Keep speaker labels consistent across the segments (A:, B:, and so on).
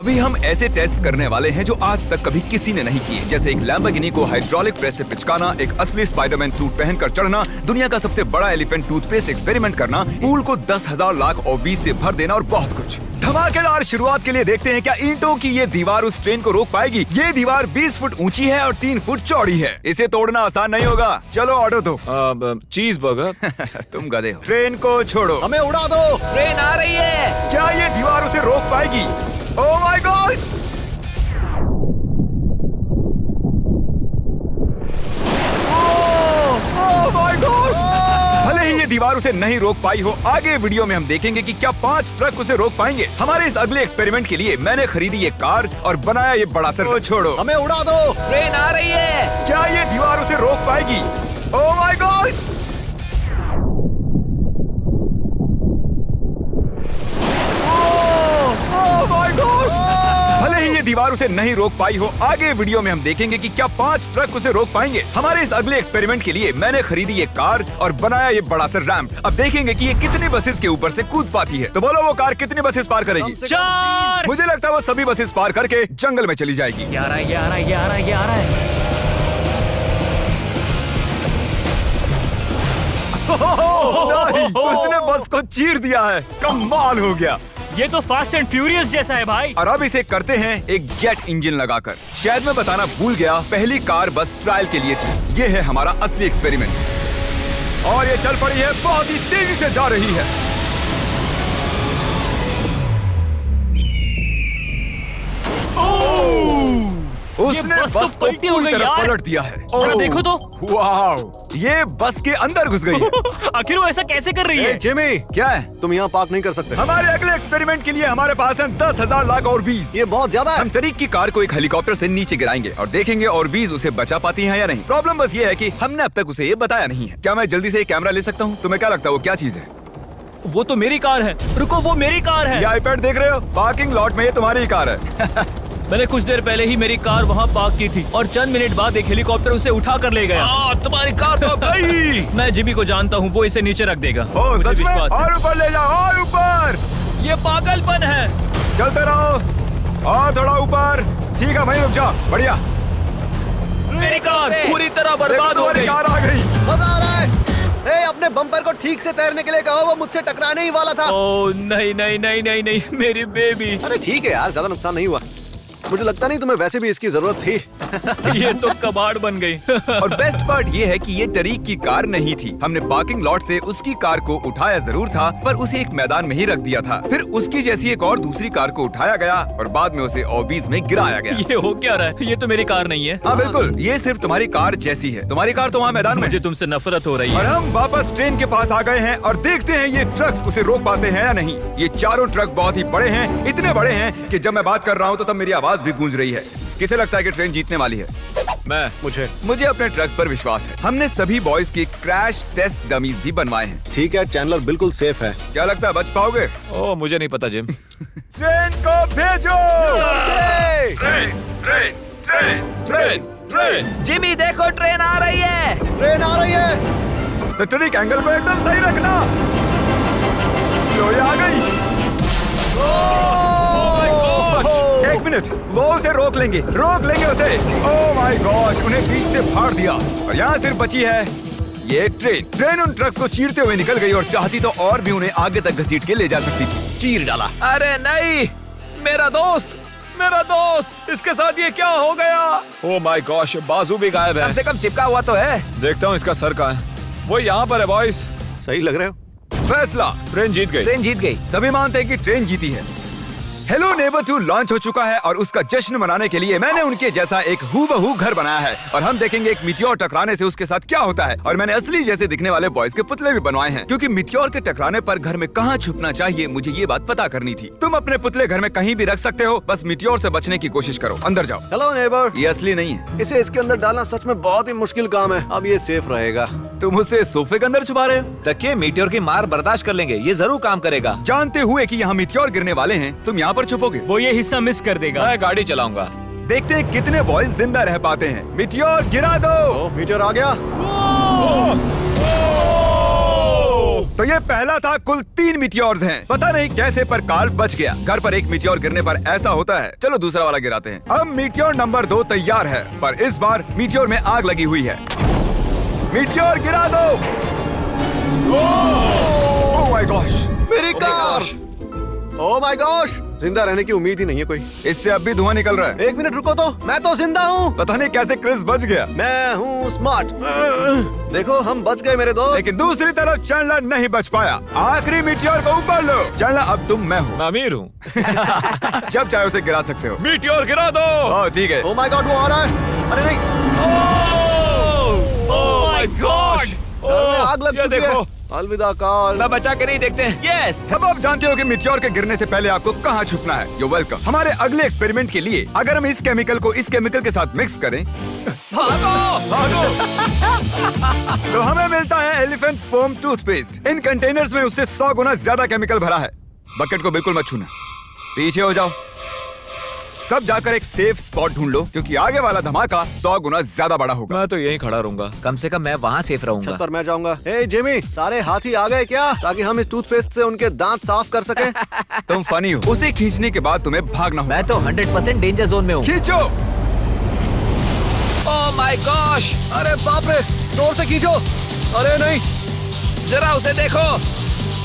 A: अभी हम ऐसे टेस्ट करने वाले हैं जो आज तक कभी किसी ने नहीं किए, जैसे एक लैम्बोर्गिनी को हाइड्रोलिक प्रेस से पिचकाना, एक असली स्पाइडरमैन सूट पहनकर चढ़ना, दुनिया का सबसे बड़ा एलिफेंट टूथपेस्ट एक्सपेरिमेंट करना, पूल को 10,000 लाख और 20 से भर देना और बहुत कुछ। धमाकेदार शुरुआत के लिए देखते हैं क्या ईंटों की ये दीवार उस ट्रेन को रोक पाएगी। ये दीवार 20 फुट ऊंची है और 3 फुट चौड़ी है। इसे तोड़ना आसान नहीं होगा। चलो ऑर्डर दो।
B: चीज बर्गर।
A: तुम गधे हो। ट्रेन को छोड़ो,
C: हमें उड़ा दो।
D: ट्रेन आ रही है।
A: क्या ये दीवार उसे रोक पाएगी? Oh my gosh! Oh my gosh! भले ही ये दीवार उसे नहीं रोक पाई हो, आगे वीडियो में हम देखेंगे कि क्या 5 ट्रक उसे रोक पाएंगे। हमारे इस अगले एक्सपेरिमेंट के लिए मैंने खरीदी ये कार और बनाया ये बड़ा सर। छोड़ो,
C: हमें उड़ा दो।
D: ट्रेन आ रही है।
A: क्या ये दीवार उसे रोक पाएगी? Oh my gosh! भले ही ये दीवार उसे नहीं रोक पाई हो, आगे वीडियो में हम देखेंगे कि क्या 5 ट्रक उसे रोक पाएंगे। हमारे इस अगले एक्सपेरिमेंट के लिए मैंने खरीदी ये कार और बनाया ये बड़ा सा रैंप। अब देखेंगे कि ये कितनी बसेस के ऊपर से कूद पाती है। तो बोलो वो कार कितनी बसेस पार करेगी?
D: 4।
A: मुझे लगता है वो सभी बसेस पार करके जंगल में चली जाएगी।
D: ये आ रहा है, ये आ रहा है, ये आ रहा है, ये आ रहा है।
A: उसने बस को चीर दिया है। कमाल हो गया।
E: ये तो फास्ट एंड फ्यूरियस जैसा है भाई।
A: और अब इसे करते हैं एक जेट इंजन लगाकर। शायद मैं बताना भूल गया, पहली कार बस ट्रायल के लिए थी। ये है हमारा असली एक्सपेरिमेंट और ये चल पड़ी है, बहुत ही तेजी से जा रही है। उसने
E: बस तो
A: बस को
E: पलटी हो
A: पूरी
E: गई
A: तरह
E: यार।
A: पलट दिया है।
E: जरा देखो तो।
A: वाह, ये बस के अंदर घुस गई है।
E: आखिर वो ऐसा कैसे कर रही है?
C: जिमी,
A: क्या है?
C: तुम यहाँ पार्क नहीं कर सकते।
A: हमारे अगले एक्सपेरिमेंट के लिए हमारे पास है 10,000 लाख और 20।
C: ये बहुत ज्यादा है।
A: हम तरीक की कार को एक हेलीकॉप्टर से नीचे गिराएंगे और देखेंगे और 20 उसे बचा पाती हैं या नहीं। प्रॉब्लम बस ये है कि हमने अब तक उसे ये बताया नहीं है। क्या मैं जल्दी से कैमरा ले सकता हूँ? तुम्हें क्या लगता है वो क्या चीज है?
E: वो तो मेरी कार है। रुको, वो मेरी कार है।
A: ये आईपैड देख रहे हो? पार्किंग लॉट में ये तुम्हारी ही कार है।
E: मैंने कुछ देर पहले ही मेरी कार वहाँ पार्क की थी और चंद मिनट बाद एक हेलीकॉप्टर उसे उठा कर ले गया।
D: तुम्हारी कार तो गई।
E: मैं जिमी को जानता हूँ, वो इसे नीचे रख देगा।
A: ओ,
E: मुझे
A: सच में?
E: विश्वास है।
A: और ऊपर ले जाओ, और ऊपर।
E: ये पागलपन है।
A: चलते रहो और थोड़ा ऊपर। ठीक है भाई, रुक जाओ। बढ़िया।
E: मेरी कार पूरी तरह बर्बाद हो गई।
A: कार आ गई।
C: मजा आ रहा है। ए, अपने बम्पर को ठीक से तैरने के लिए कहो, वो मुझसे टकराने ही वाला था।
E: ओह नहीं नहीं नहीं नहीं नहीं, मेरी बेबी।
C: अरे ठीक है यार, ज्यादा नुकसान नहीं हुआ। मुझे लगता नहीं तुम्हें वैसे भी इसकी जरूरत थी।
E: ये तो कबाड़ बन गई।
A: और बेस्ट पार्ट ये है कि ये तरीक की कार नहीं थी। हमने पार्किंग लॉट से उसकी कार को उठाया जरूर था, पर उसे एक मैदान में ही रख दिया था। फिर उसकी जैसी एक और दूसरी कार को उठाया गया और बाद में उसे ओबीज में गिराया गया।
E: ये हो क्या रहा है? ये तो मेरी कार नहीं है।
A: हाँ बिल्कुल, ये सिर्फ तुम्हारी कार जैसी है। तुम्हारी कार तो वहाँ मैदान में।
E: मुझे तुमसे नफरत हो रही
A: और
E: है।
A: हम वापस ट्रेन के पास आ गए हैं और देखते हैं ये ट्रक्स उसे रोक पाते हैं या नहीं। ये चारों ट्रक बहुत ही बड़े हैं, इतने बड़े हैं कि जब मैं बात कर रहा हूँ तो तब मेरी आवाज भी गूंज रही है। किसे लगता है कि ट्रेन जीतने वाली है? मुझे अपने ट्रक्स पर विश्वास है। हमने सभी बॉयज के क्रैश टेस्ट डमीज भी बनवाए हैं।
C: ठीक है, चैंडलर बिल्कुल सेफ है।
A: क्या लगता है, बच पाओगे?
B: ओह, मुझे नहीं पता जिम।
A: ट्रेन को भेजो। ट्रेन।
D: जिमी देखो, ट्रेन आ रही है।
C: ट्रेन आ रही है।
A: तो ट्रिक एंगल को एकदम सही रखना। लो, ये आ गई। एक मिनट, वो उसे रोक लेंगे उसे। ओह माय गॉश, उन्हें बीच से फाड़ दिया और यहाँ सिर्फ बची है ये ट्रेन उन ट्रक्स को चीरते हुए निकल गई और चाहती तो और भी उन्हें आगे तक घसीट के ले जा सकती थी। चीर डाला।
D: अरे नहीं, मेरा दोस्त,
E: इसके साथ ये क्या हो गया?
B: ओह माय गॉश, बाजू भी गायब है।
D: कम से कम चिपका हुआ तो है।
B: देखता हूँ इसका सर कहाँ है। वो यहाँ पर है बॉयज।
C: सही लग रहे हो।
A: फैसला,
B: ट्रेन जीत गई।
D: ट्रेन जीत गई।
A: सभी मानते हैं कि ट्रेन जीती है। हेलो नेबर 2 लॉन्च हो चुका है और उसका जश्न मनाने के लिए मैंने उनके जैसा एक हूबहू घर बनाया है और हम देखेंगे एक मिट्योर टकराने से उसके साथ क्या होता है। और मैंने असली जैसे दिखने वाले बॉयज के पुतले भी बनवाए हैं, क्योंकि मिट्योर के टकराने पर घर में कहाँ छुपना चाहिए मुझे ये बात पता करनी थी। तुम अपने पुतले घर में कहीं भी रख सकते हो, बस मिट्योर से बचने की कोशिश करो। अंदर जाओ।
C: Hello neighbour.
A: ये असली नहीं है।
C: इसे इसके अंदर डालना सच में बहुत ही मुश्किल काम है। अब ये सेफ रहेगा।
A: तुम उसे सोफे के अंदर छुपा रहे हो?
B: तकिए मीटियोर की मार बर्दाश्त कर लेंगे, ये जरूर काम करेगा।
A: जानते हुए कि यहाँ मिट्योर गिरने वाले हैं, तुम यहाँ पर छुपोगे?
E: वो ये हिस्सा मिस कर देगा।
B: मैं गाड़ी चलाऊंगा।
A: देखते हैं कितने बॉयज जिंदा रह पाते हैं। मिट्योर गिरा दो।
C: मीटर आ गया।
A: तो ये पहला था, कुल 3 मीटियोर्स हैं। पता नहीं कैसे पर कार्ल बच गया। घर पर एक मीटियोर गिरने पर ऐसा होता है। चलो दूसरा वाला गिराते हैं। अब मीटियोर नंबर 2 तैयार है, पर इस बार मीटियोर में आग लगी हुई है। मीटियोर गिरा दो। ओह माय गॉश,
C: मेरी कार। ओह माय गॉश, जिंदा रहने की उम्मीद ही नहीं है कोई।
A: इससे अब भी धुआं निकल रहा है।
C: 1 मिनट रुको तो, मैं तो जिंदा हूँ।
A: पता नहीं कैसे क्रिस बच गया।
C: मैं हूँ स्मार्ट। देखो हम बच गए मेरे दोस्त।
A: लेकिन दूसरी तरफ चैंडलर नहीं बच पाया। आखिरी मीटियोर को ऊपर लो। चैंडलर अब तुम मैं हूँ।
B: मैं अमीर हूँ।
A: जब चाहे उसे गिरा सकते हो।
B: मीटियोर गिरा दो।
A: ओह ठीक है।
C: ओह माय गॉड, वो आ रहा है। अरे नहीं,
D: ओह माय गॉड।
C: आग लग
B: ये
C: चुकी है।
B: देखो।
C: अलविदा कार्ल।
B: मैं बचा के नहीं देखते हैं।
D: यस।
A: अब आप जानते हो कि मीटियोर के गिरने से पहले आपको कहाँ छुपना है। You welcome. हमारे अगले एक्सपेरिमेंट के लिए अगर हम इस केमिकल को इस केमिकल के साथ मिक्स करें तो हमें मिलता है एलिफेंट फोम टूथपेस्ट। इन कंटेनर्स में उससे 100 गुना ज्यादा केमिकल भरा है। बकेट को बिल्कुल मत छूना, पीछे हो जाओ। सब जाकर एक सेफ स्पॉट ढूंढ लो, क्योंकि आगे वाला धमाका 100 गुना ज्यादा बड़ा होगा।
B: मैं तो यहीं खड़ा रहूंगा।
D: कम से कम मैं वहाँ सेफ रहूंगा।
C: छत पर मैं जाऊंगा। ए जिमी, सारे हाथी आ गए क्या, ताकि हम इस टूथपेस्ट से उनके दांत साफ कर सके?
A: तुम फनी हो। उसे खींचने के बाद तुम्हें भागना होगा।
D: मैं तो 100% डेंजर जोन में हूँ।
A: खींचो।
D: ओह माय गॉश,
C: अरे बाप रे, जोर से खींचो। अरे नहीं,
D: जरा उसे देखो,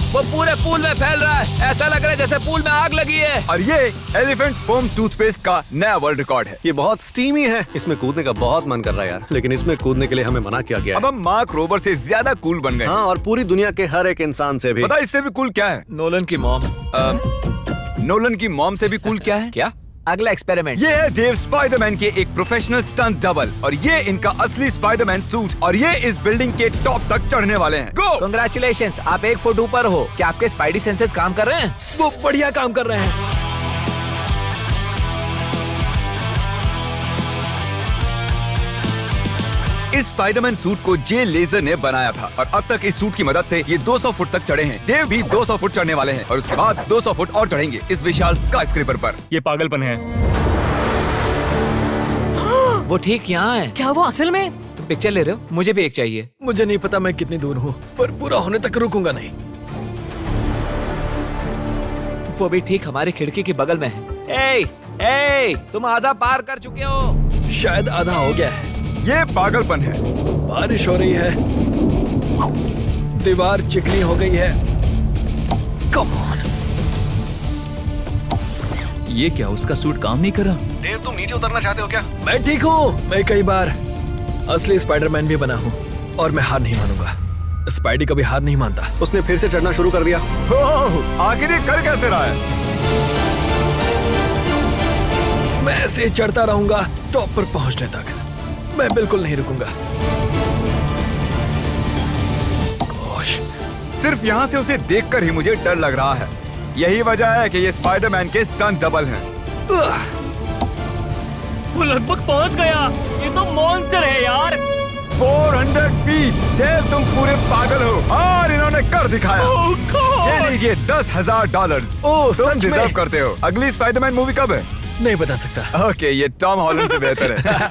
D: वो पूरे पूल में फैल रहा है। ऐसा लग रहा है जैसे पूल में आग लगी है।
A: और ये एलिफेंट फोम टूथपेस्ट का नया वर्ल्ड रिकॉर्ड है।
C: ये बहुत स्टीमी है। इसमें कूदने का बहुत मन कर रहा है यार, लेकिन इसमें कूदने के लिए हमें मना किया गया
A: अब
C: है।
A: हम मार्क रोबर से ज्यादा कूल बन गए।
C: हाँ, और पूरी दुनिया के हर एक इंसान से भी।
A: पता है इससे भी कूल क्या है?
B: नोलन की मॉम।
A: नोलन की मॉम से भी कूल क्या है?
B: क्या?
D: अगला एक्सपेरिमेंट।
A: ये है डेव स्पाइडरमैन के एक प्रोफेशनल स्टंट डबल, और ये इनका असली स्पाइडरमैन सूट, और ये इस बिल्डिंग के टॉप तक चढ़ने वाले हैं। गो!
D: Congratulations, आप 1 फुट ऊपर हो। क्या आपके स्पाइडी सेंसेस काम कर रहे हैं?
E: वो बढ़िया काम कर रहे हैं।
A: इस स्पाइडरमैन सूट को जे लेजर ने बनाया था, और अब तक इस सूट की मदद से ये 200 फुट तक चढ़े हैं। डेव भी 200 फुट चढ़ने वाले हैं, और उसके बाद 200 फुट और चढ़ेंगे इस विशाल स्काईस्क्रेपर पर।
E: ये पागलपन है।
D: वो ठीक यहाँ है।
E: क्या वो असल में?
D: तुम पिक्चर ले रहे हो? मुझे भी एक चाहिए।
E: मुझे नहीं पता मैं कितनी दूर हूँ, पर पूरा होने तक रुकूंगा नहीं।
D: वो भी ठीक हमारी खिड़की के बगल में है। ए, तुम आधा पार कर चुके हो।
E: शायद आधा हो गया है।
A: ये पागलपन है।
E: बारिश हो रही है, दीवार चिकनी हो गई है। Come on. ये क्या, उसका सूट काम नहीं कर रहा?
C: देव, तुम नीचे उतरना चाहते हो क्या?
E: मैं ठीक हूँ। मैं कई बार असली स्पाइडरमैन भी बना हूँ, और मैं हार नहीं मानूंगा। स्पाइडी कभी हार नहीं मानता।
C: उसने फिर से चढ़ना शुरू कर दिया।
A: ओह, आखिर ये कर कैसे रहा है?
E: मैं ऐसे ही चढ़ता रहूंगा टॉप पर पहुंचने तक। मैं बिल्कुल नहीं रुकूंगा। गोश,
A: सिर्फ यहाँ से उसे देखकर ही मुझे डर लग रहा है। यही वजह है कि ये स्पाइडरमैन के स्टंट डबल हैं।
E: वो लगभग पहुंच गया। ये तो मॉन्स्टर है यार।
A: 400 फीट। डेव, तुम पूरे पागल हो, और इन्होंने कर दिखाया। ये लीजिए $10,000।
E: ओह,
A: तुम
E: सच में?
A: डिजर्व करते हो। अगली स्पाइडरमैन मूवी कब है?
E: नहीं बता सकता।
A: ओके, ये टॉम हॉलैंड से बेहतर है।